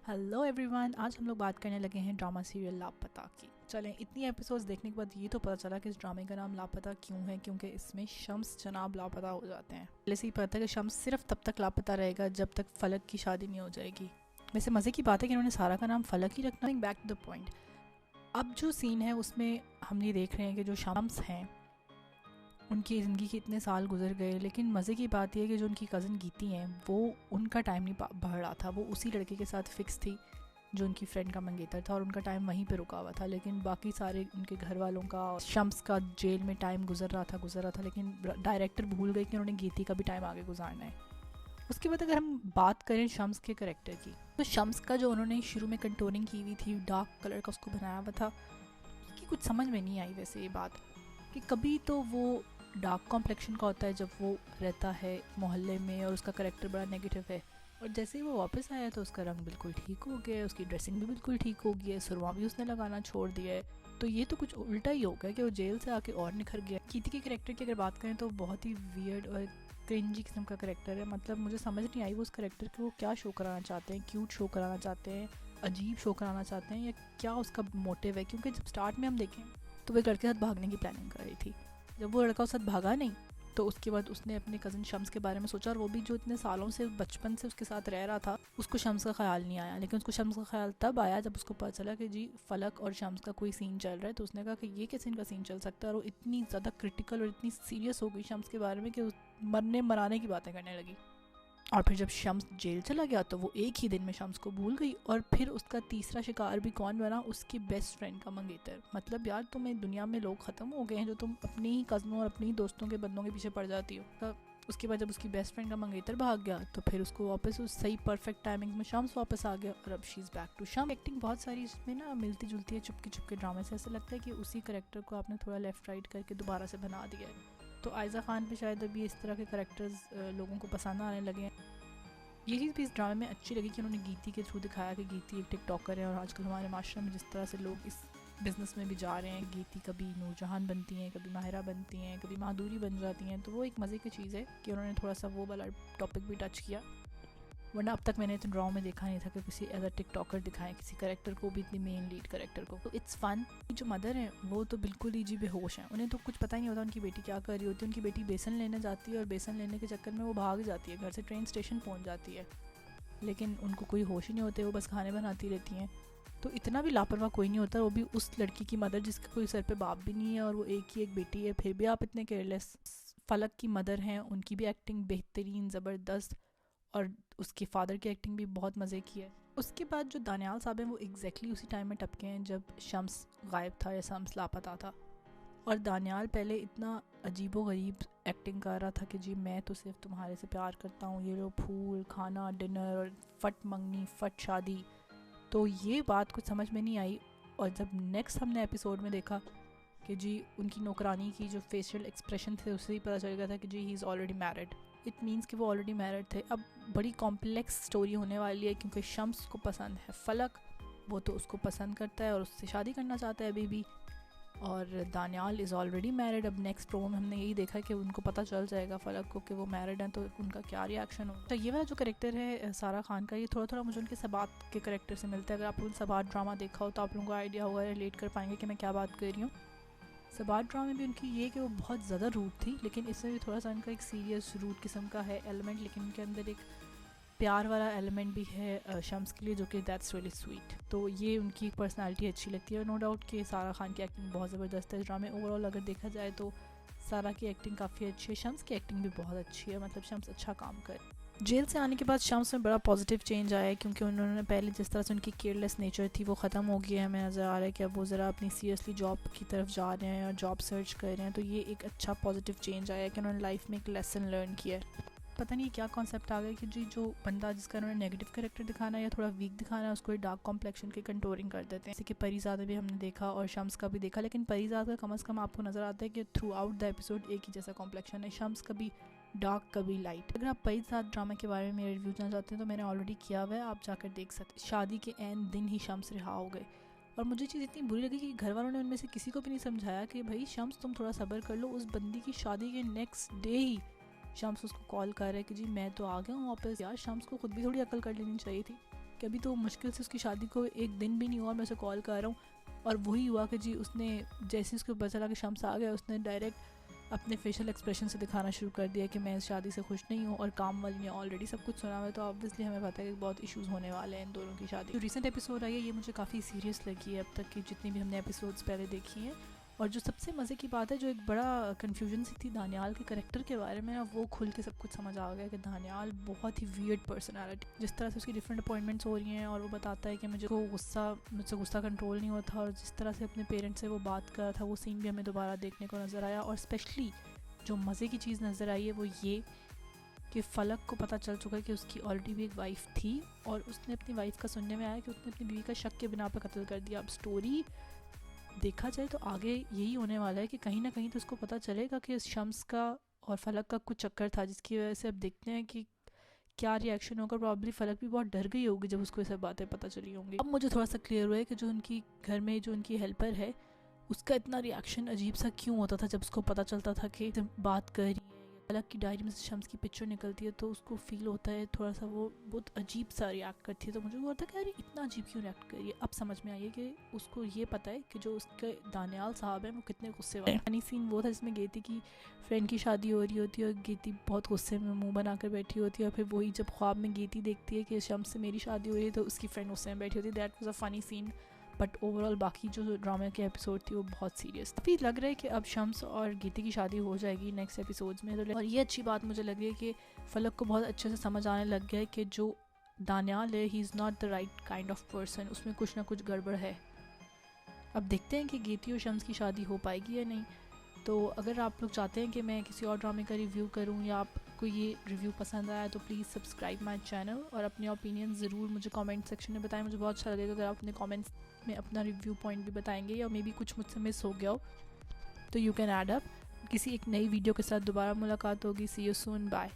Hello everyone, आज हम लोग बात करने लगे हैं ड्रामा सीरियल लापता की। चलें, इतनी एपिसोड्स देखने के बाद ये तो पता चला कि इस ड्रामे का नाम लापता क्यों है, क्योंकि इसमें शम्स जनाब लापता हो जाते हैं। पहले से ही पता है कि शम्स सिर्फ तब तक लापता रहेगा जब तक फलक की शादी नहीं हो जाएगी। वैसे मज़े की बात है कि इन्होंने सारा का नाम फलक ही रखना। बैक टू द पॉइंट, अब जो सीन है उसमें हम ये देख रहे हैं कि जो शम्स हैं उनकी ज़िंदगी के इतने साल गुजर गए, लेकिन मज़े की बात यह है कि जो उनकी कज़न गीती हैं वो उनका टाइम नहीं बढ़ रहा था। वो उसी लड़के के साथ फिक्स थी जो उनकी फ्रेंड का मंगेतर था और उनका टाइम वहीं पे रुका हुआ था। लेकिन बाकी सारे उनके घर वालों का, शम्स का जेल में टाइम गुजर रहा था, लेकिन डायरेक्टर भूल गए कि उन्होंने गीती का भी टाइम आगे गुजारना है। उसके बाद अगर हम बात करें शम्स के करेक्टर की, तो शम्स का जो उन्होंने शुरू में कंटोरिंग की हुई थी, डार्क कलर का उसको बनाया हुआ था, कि कुछ समझ में नहीं आई वैसे ये बात कि कभी तो वो डार्क कॉम्प्लेक्शन का होता है जब वो रहता है मोहल्ले में और उसका करेक्टर बड़ा नेगेटिव है, और जैसे ही वो वापस आया तो उसका रंग बिल्कुल ठीक हो गया है, उसकी ड्रेसिंग भी बिल्कुल ठीक हो गई है, सुरमा भी उसने लगाना छोड़ दिया है। तो ये तो कुछ उल्टा ही हो गया कि वो जेल से आके और निखर गया। कीती के करेक्टर की अगर बात करें तो बहुत ही वियर्ड और क्रिंजी किस्म का करेक्टर है। मतलब मुझे समझ नहीं आई वो उस करेक्टर को क्या शो कराना चाहते हैं, क्यूट शो कराना चाहते हैं, अजीब शो कराना चाहते हैं, या क्या उसका मोटिव है। क्योंकि जब स्टार्ट में हम देखें तो वो एक लड़के के साथ भागने की प्लानिंग कर रही थी। जब वो लड़का उसके साथ भागा नहीं तो उसके बाद उसने अपने कज़न शम्स के बारे में सोचा, और वो भी जो इतने सालों से बचपन से उसके साथ रह रहा था, उसको शम्स का ख्याल नहीं आया। लेकिन उसको शम्स का ख्याल तब आया जब उसको पता चला कि जी फलक और शम्स का कोई सीन चल रहा है। तो उसने कहा कि ये कैसे इनका सीन चल सकता है, और वो इतनी ज़्यादा क्रिटिकल और इतनी सीरियस हो गई शम्स के बारे में कि मरने मराने की बातें करने लगी। और फिर जब शम्स जेल चला गया तो वो एक ही दिन में शम्स को भूल गई, और फिर उसका तीसरा शिकार भी कौन बना, उसकी बेस्ट फ्रेंड का मंगेतर। मतलब यार, तुम्हें दुनिया में लोग ख़त्म हो गए हैं जो तुम अपनी ही कज़नों और अपनी ही दोस्तों के बंदों के पीछे पड़ जाती हो। तो उसके बाद जब उसकी बेस्ट फ्रेंड का मंगेतर भाग गया तो फिर उसको वापस उस सही परफेक्ट टाइमिंग में शम्स वापस आ गया, और अब शी इज़ बैक टू शम्स। एक्टिंग बहुत सारी इसमें ना मिलती जुलती है, चुपके चुपके ड्रामे से। ऐसा लगता है कि उसी करेक्टर को आपने थोड़ा लेफ्ट राइट करके दोबारा से बना दिया है। तो आयज़ा खान पे शायद अभी इस तरह के करेक्टर्स लोगों को पसंद आने लगे हैं। ये चीज़ भी इस ड्रामे में अच्छी लगी कि उन्होंने गीती के थ्रू दिखाया कि गीती एक टिकटॉकर है, और आजकल हमारे माशरे में जिस तरह से लोग इस बिज़नेस में भी जा रहे हैं, गीती कभी नूरजहान बनती हैं, कभी माहिरा बनती हैं, कभी माधुरी बन जाती हैं। तो वो एक मज़े की चीज़ है कि उन्होंने थोड़ा सा वो वाला टॉपिक भी टच किया। वरना अब तक मैंने तो ड्रामा में देखा नहीं था कि किसी एज अ टिकटॉकर दिखाएं किसी करेक्टर को भी, इतनी मेन लीड करेक्टर को। तो इट्स फन। जो मदर हैं वो तो बिल्कुल ही जी बेहोश हैं, उन्हें तो कुछ पता ही नहीं होता उनकी बेटी क्या कर रही होती है। उनकी बेटी बेसन लेने जाती है और बेसन लेने के चक्कर में वो भाग जाती है, घर से ट्रेन स्टेशन पहुँच जाती है, लेकिन उनको कोई होश ही नहीं होते, वो बस खाने बनाती रहती हैं। तो इतना भी लापरवाह कोई नहीं होता, वो भी उस लड़की की मदर जिसका कोई सर पे बाप भी नहीं है और वो एक ही एक बेटी है, फिर भी आप इतने केयरलेस। फलक की मदर हैं, उनकी भी एक्टिंग बेहतरीन, ज़बरदस्त, और उसके फादर की एक्टिंग भी बहुत मज़े की है। उसके बाद जो दानियाल साहब हैं वो एग्जैक्टली उसी टाइम में टपके हैं जब शम्स गायब था या शम्स लापता था। और दानियाल पहले इतना अजीबो गरीब एक्टिंग कर रहा था कि जी मैं तो सिर्फ तुम्हारे से प्यार करता हूँ, ये लो फूल, खाना, डिनर, और फट मंगनी, फट शादी। तो ये बात कुछ समझ में नहीं आई। और जब नेक्स्ट हमने एपिसोड में देखा कि जी उनकी नौकरानी की जो फेशियल एक्सप्रेशन थे उससे ही पता चल गया था कि जी he is already married. It means कि वो ऑलरेडी मैरिड थे। अब बड़ी कॉम्प्लेक्स स्टोरी होने वाली है, क्योंकि शम्स को पसंद है फलक, वो तो उसको पसंद करता है और उससे शादी करना चाहता है अभी भी, और दानियाल इज़ ऑलरेडी मैरिड। अब नेक्स्ट प्रोमो में हमने यही देखा कि उनको पता चल जाएगा फलक को कि वो मैरिड हैं, तो उनका क्या रिएक्शन हो। तो ये वाला जो करेक्टर है सारा खान का, ये थोड़ा थोड़ा मुझे उनके सबात के करेक्टर से मिलता है। अगर आप लोगों ने सबात ड्रामा देखा हो तो आप लोगों को आइडिया होगा, रिलेट कर पाएंगे कि मैं क्या बात कर रही हूँ। सबात ड्रामा में भी उनकी ये कि वो बहुत ज़्यादा रूट थी, लेकिन इसमें भी थोड़ा सा उनका एक सीरियस रूट किस्म का है एलिमेंट, लेकिन उनके अंदर एक प्यार वाला एलिमेंट भी है शम्स के लिए, जो कि दैट्स रियली स्वीट। तो ये उनकी पर्सनालिटी अच्छी लगती है। नो डाउट कि सारा खान की एक्टिंग बहुत ज़बरदस्त है इस ड्रामे। ओवरऑल अगर देखा जाए तो सारा की एक्टिंग काफ़ी अच्छी है, शम्स की एक्टिंग भी बहुत अच्छी है। मतलब शम्स अच्छा काम कर। जेल से आने के बाद शम्स में बड़ा पॉजिटिव चेंज आया है, क्योंकि उन्होंने पहले जिस तरह से उनकी केयरलेस नेचर थी वो ख़त्म हो गई है। हमें नज़र आ रहा है कि अब वो ज़रा अपनी सीरियसली जॉब की तरफ जा रहे हैं और जॉब सर्च कर रहे हैं। तो ये एक अच्छा पॉजिटिव चेंज आया है कि उन्होंने लाइफ में एक लेसन लर्न किया है। पता नहीं क्या कॉन्सेप्ट आ गया कि जी जो बंदा जिसका उन्होंने नेगेटिव कैरेक्टर दिखाना है या थोड़ा वीक दिखाना है, उसको डार्क कॉम्प्लेक्शन की कंटोरिंग कर देते हैं। जैसे कि परीज़ादा भी हमने देखा और शम्स का भी देखा, लेकिन परीज़ादा का कम से कम आपको नज़र आता है कि थ्रू आउट द एपिसोड एक ही जैसा कॉम्प्लेक्शन है, शम्स कभी डार्क कभी लाइट। अगर आप परीज़ादा ड्रामा के बारे में मेरे रिव्यू जानना चाहते हैं तो मैंने ऑलरेडी किया हुआ है, आप जाकर देख सकते। शादी के एंड दिन ही शम्स रिहा हो गए, और मुझे चीज़ इतनी बुरी लगी कि घर वालों ने उनमें से किसी को भी नहीं समझाया कि भाई शम्स तुम थोड़ा सब्र कर लो। उस बंदी की शादी के नेक्स्ट डे ही शम्स उसको कॉल कर रहा है कि जी मैं तो आ गया हूँ वापस। यार शम्स को खुद भी थोड़ी अकल कर लेनी चाहिए थी कि अभी तो मुश्किल से उसकी शादी को एक दिन भी नहीं हुआ, मैं उसे कॉल कर रहा हूँ और वही हुआ कि जी उसने जैसे उसको पता चला कि शम्स आ गया, उसने डायरेक्ट अपने फेशियल एक्सप्रेशन से दिखाना शुरू कर दिया कि मैं इस शादी से खुश नहीं हूँ। और काम वाली ने ऑलरेडी सब कुछ सुना हुआ है, तो ऑब्वियसली हमें पता है कि बहुत इश्यूज़ होने वाले हैं इन दोनों की शादी। जो रिसेंट एपिसोड आई है ये मुझे काफ़ी सीरियस लगी है अब तक की जितनी भी हमने एपिसोड्स पहले देखी हैं। और जो सबसे मज़े की बात है, जो एक बड़ा कन्फ्यूजन सी थी दानियाल के करैक्टर के बारे में ना, वो खुल के सब कुछ समझ आ गया कि दानियाल बहुत ही वियर्ड पर्सनालिटी, जिस तरह से उसकी डिफरेंट अपॉइंटमेंट्स हो रही हैं और वो बताता है कि मुझसे गुस्सा कंट्रोल नहीं होता, और जिस तरह से अपने पेरेंट्स से वो बात कर रहा था वो सीन भी हमें दोबारा देखने को नज़र आया। और स्पेशली जो मज़े की चीज़ नज़र आई है वो ये कि फलक को पता चल चुका है कि उसकी ऑलरेडी भी एक वाइफ थी, और उसने अपनी वाइफ का सुनने में आया कि उसने अपनी बीवी का शक के बिना पर कत्ल कर दिया। अब स्टोरी देखा जाए तो आगे यही होने वाला है कि कहीं ना कहीं तो उसको पता चलेगा कि शम्स का और फलक का कुछ चक्कर था, जिसकी वजह से अब देखते हैं कि क्या रिएक्शन होगा। प्रॉब्ली फलक भी बहुत डर गई होगी जब उसको ये सब बातें पता चली होंगी। अब मुझे थोड़ा सा क्लियर हुआ है कि जो उनकी घर में जो उनकी हेल्पर है उसका इतना रिएक्शन अजीब सा क्यों होता था जब उसको पता चलता था कि बात कर रही है। फलक की डायरी में से शम्स की पिक्चर निकलती है तो उसको फील होता है थोड़ा सा, वो बहुत अजीब सा रिएक्ट करती है। तो मुझे हुआ था कि यार इतना अजीब क्यों रिएक्ट कर रही है। अब समझ में आई है कि उसको ये पता है कि जो उसके दानियाल साहब हैं वो कितने गुस्से वाले हैं। फनी सीन वो था जिसमें गेती की फ्रेंड की शादी हो रही होती है और गेती बहुत गुस्से में मुंह बनाकर बैठी होती है, और फिर वही जब ख्वाब में गेती देखती है कि शम्स से मेरी शादी हो रही है तो उसकी फ्रेंड गुस्से में बैठी होती है। That was a funny scene. But overall बाकी जो ड्रामे के एपिसोड थी वो बहुत सीरियस। काफ़ी लग रहा है कि अब शम्स और गीती की शादी हो जाएगी नेक्स्ट एपिसोड्स में। तो और ये अच्छी बात मुझे लग रही है कि फलक को बहुत अच्छे से समझ आने लग गया है कि जो दानियाल है he is not the right kind of person, उसमें कुछ ना कुछ गड़बड़ है। अब देखते हैं कि गीती और शम्स की शादी हो पाएगी या नहीं। तो अगर आप लोग चाहते हैं कि मैं किसी और ड्रामे का रिव्यू करूं या आपको ये रिव्यू पसंद आया तो प्लीज़ सब्सक्राइब माय चैनल और अपने ओपिनियन ज़रूर मुझे कमेंट सेक्शन में बताएं। मुझे बहुत अच्छा लगेगा अगर आप अपने कमेंट्स में अपना रिव्यू पॉइंट भी बताएंगे, या मे बी कुछ मुझसे मिस हो गया हो तो यू कैन ऐड अप। किसी एक नई वीडियो के साथ दोबारा मुलाकात होगी। सी यू सून, बाय।